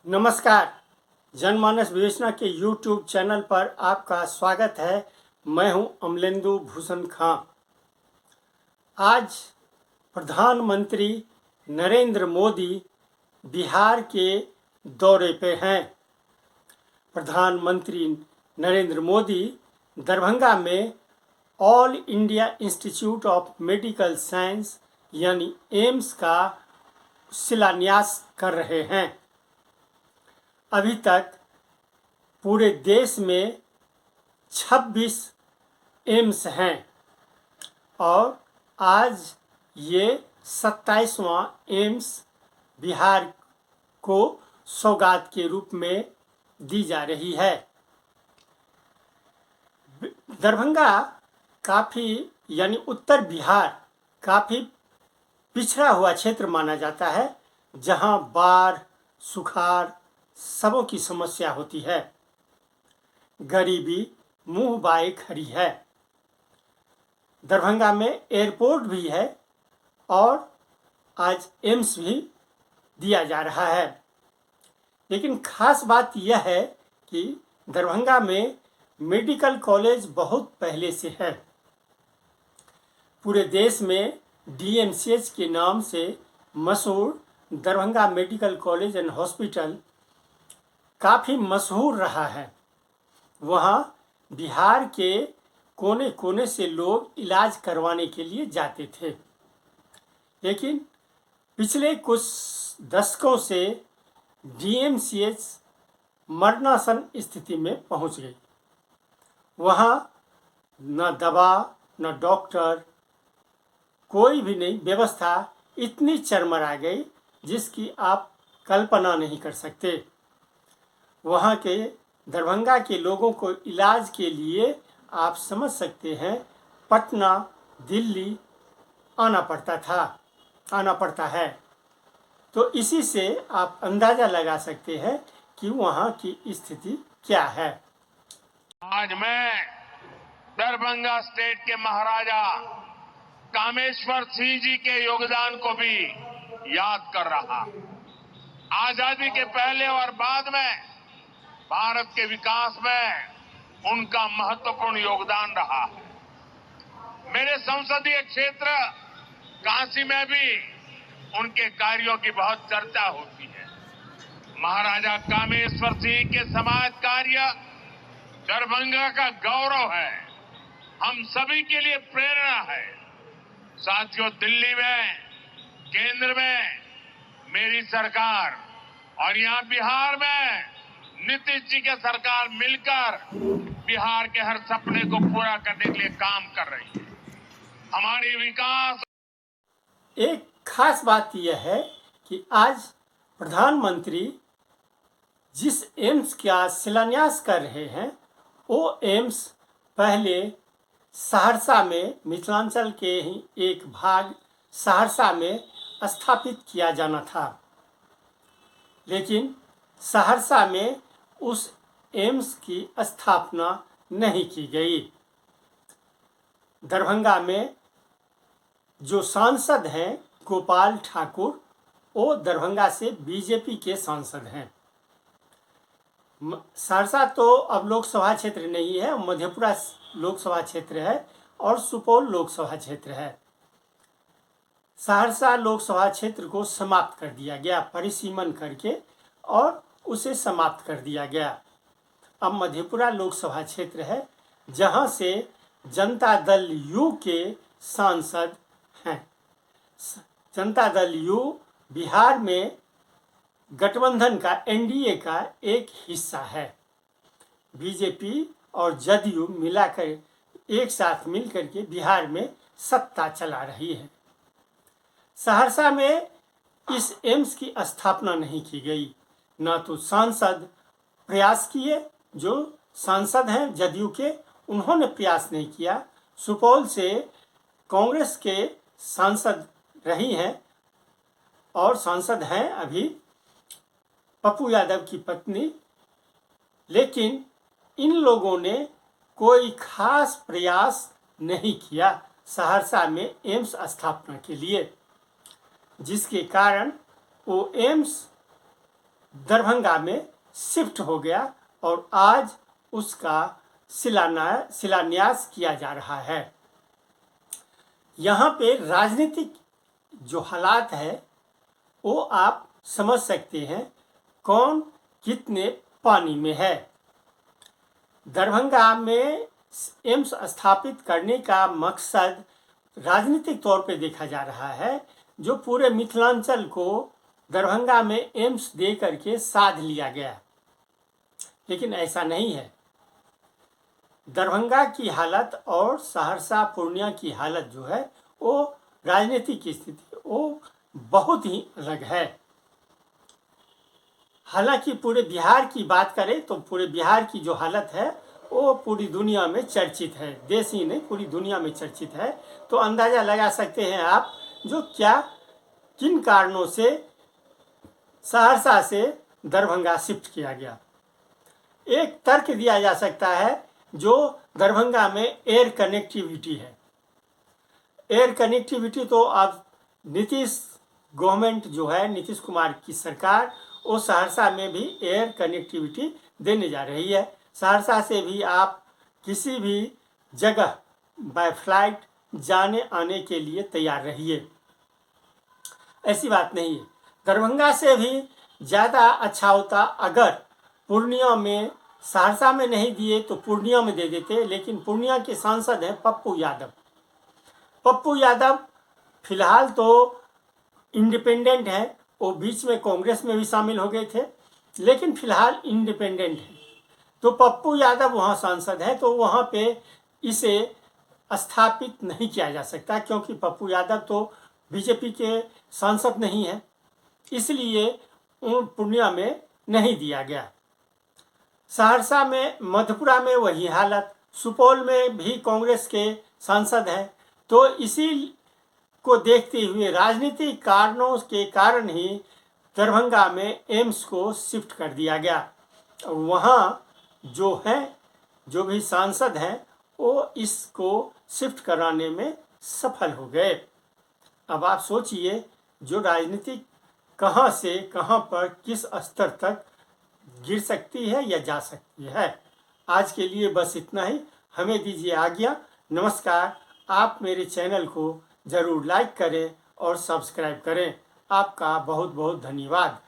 नमस्कार। जनमानस विवेचना के YouTube चैनल पर आपका स्वागत है। मैं हूं अमलेंदु भूषण खां। आज प्रधानमंत्री नरेंद्र मोदी बिहार के दौरे पे हैं। प्रधानमंत्री नरेंद्र मोदी दरभंगा में all India institute of medical science यानी एम्स का शिलान्यास कर रहे हैं। अभी तक पूरे देश में 26 एम्स हैं और आज ये 27वां एम्स बिहार को सौगात के रूप में दी जा रही है। दरभंगा काफ़ी यानी उत्तर बिहार काफ़ी पिछड़ा हुआ क्षेत्र माना जाता है, जहां बाढ़, सुखाड़ सबों की समस्या होती है। गरीबी मुंह बाए खड़ी है। दरभंगा में एयरपोर्ट भी है और आज एम्स भी दिया जा रहा है। लेकिन खास बात यह है कि दरभंगा में मेडिकल कॉलेज बहुत पहले से है। पूरे देश में DMCH के नाम से मशहूर Darbhanga medical college and hospital काफ़ी मशहूर रहा है। वहाँ बिहार के कोने कोने से लोग इलाज करवाने के लिए जाते थे। लेकिन पिछले कुछ दशकों से DMCH मरणासन स्थिति में पहुँच गई। वहाँ न दवा न डॉक्टर, कोई भी नहीं, व्यवस्था इतनी चरमरा गई जिसकी आप कल्पना नहीं कर सकते। वहाँ के दरभंगा के लोगों को इलाज के लिए आप समझ सकते हैं पटना, दिल्ली आना पड़ता है। तो इसी से आप अंदाज़ा लगा सकते हैं कि वहाँ की स्थिति क्या है। आज मैं दरभंगा स्टेट के महाराजा कामेश्वर सिंह जी के योगदान को भी याद कर रहा। आजादी के पहले और बाद में भारत के विकास में उनका महत्वपूर्ण योगदान रहा है। मेरे संसदीय क्षेत्र काशी में भी उनके कार्यों की बहुत चर्चा होती है। महाराजा कामेश्वर सिंह के समाज कार्य दरभंगा का गौरव है, हम सभी के लिए प्रेरणा है। साथियों, दिल्ली में, केंद्र में मेरी सरकार और यहाँ बिहार में नीतीश जी की सरकार मिलकर बिहार के हर सपने को पूरा करने के लिए काम कर रही है। हमारी विकास एक खास बात यह है कि आज प्रधानमंत्री जिस एम्स का शिलान्यास कर रहे हैं वो एम्स पहले सहरसा में, मिथिलांचल के ही एक भाग सहरसा में स्थापित किया जाना था। लेकिन सहरसा में उस एम्स की स्थापना नहीं की गई। दरभंगा में जो सांसद हैं गोपाल ठाकुर, वो दरभंगा से बीजेपी के सांसद हैं। सहरसा तो अब लोकसभा क्षेत्र नहीं है, मधेपुरा लोकसभा क्षेत्र है और सुपौल लोकसभा क्षेत्र है। सहरसा लोकसभा क्षेत्र को समाप्त कर दिया गया परिसीमन करके, और उसे समाप्त कर दिया गया। अब मधेपुरा लोकसभा क्षेत्र है, जहां से जनता दल यू के सांसद हैं। जनता दल यू बिहार में गठबंधन का, NDA का एक हिस्सा है। बीजेपी और जदयू मिलाकर एक साथ मिलकर के बिहार में सत्ता चला रही है। सहरसा में इस एम्स की स्थापना नहीं की गई। ना तो सांसद प्रयास किए, जो सांसद हैं जदयू के, उन्होंने प्रयास नहीं किया। सुपौल से कांग्रेस के सांसद रही हैं और सांसद हैं अभी पप्पू यादव की पत्नी, लेकिन इन लोगों ने कोई खास प्रयास नहीं किया सहरसा में एम्स स्थापना के लिए, जिसके कारण वो एम्स दरभंगा में शिफ्ट हो गया और आज उसका शिलान्यास किया जा रहा है। यहाँ पे राजनीतिक जो हालात है वो आप समझ सकते हैं कौन कितने पानी में है। दरभंगा में एम्स स्थापित करने का मकसद राजनीतिक तौर पे देखा जा रहा है, जो पूरे मिथिलांचल को दरभंगा में एम्स दे करके साध लिया गया, लेकिन ऐसा नहीं है। दरभंगा की हालत और सहरसा पूर्णिया की हालत जो है वो राजनीतिक की स्थिति वो बहुत ही अलग है। हालांकि पूरे बिहार की बात करें तो पूरे बिहार की जो हालत है वो पूरी दुनिया में चर्चित है, देश ही नहीं पूरी दुनिया में चर्चित है। तो अंदाजा लगा सकते हैं आप जो क्या किन कारणों से सहरसा से दरभंगा शिफ्ट किया गया। एक तर्क दिया जा सकता है जो दरभंगा में एयर कनेक्टिविटी है। एयर कनेक्टिविटी तो अब नीतीश गवर्नमेंट जो है, नीतीश कुमार की सरकार, वो सहरसा में भी एयर कनेक्टिविटी देने जा रही है। सहरसा से भी आप किसी भी जगह बाय फ्लाइट जाने आने के लिए तैयार रहिए, ऐसी बात नहीं है। दरभंगा से भी ज़्यादा अच्छा होता अगर पूर्णिया में, सहरसा में नहीं दिए तो पूर्णिया में दे देते, लेकिन पूर्णिया के सांसद हैं पप्पू यादव। पप्पू यादव फिलहाल तो इंडिपेंडेंट हैं, वो बीच में कांग्रेस में भी शामिल हो गए थे, लेकिन फिलहाल इंडिपेंडेंट हैं। तो पप्पू यादव वहाँ सांसद हैं, तो वहाँ पे इसे स्थापित नहीं किया जा सकता, क्योंकि पप्पू यादव तो बीजेपी के सांसद नहीं हैं, इसलिए पूर्णिया में नहीं दिया गया। सहरसा में, मधेपुरा में वही हालत, सुपौल में भी कांग्रेस के सांसद हैं। तो इसी को देखते हुए राजनीतिक कारणों के कारण ही दरभंगा में एम्स को शिफ्ट कर दिया गया और वहाँ जो है, जो भी सांसद हैं वो इसको शिफ्ट कराने में सफल हो गए। अब आप सोचिए जो राजनीतिक कहाँ से कहाँ पर किस स्तर तक गिर सकती है या जा सकती है। आज के लिए बस इतना ही, हमें दीजिए आज्ञा। नमस्कार। आप मेरे चैनल को ज़रूर लाइक करें और सब्सक्राइब करें। आपका बहुत बहुत धन्यवाद।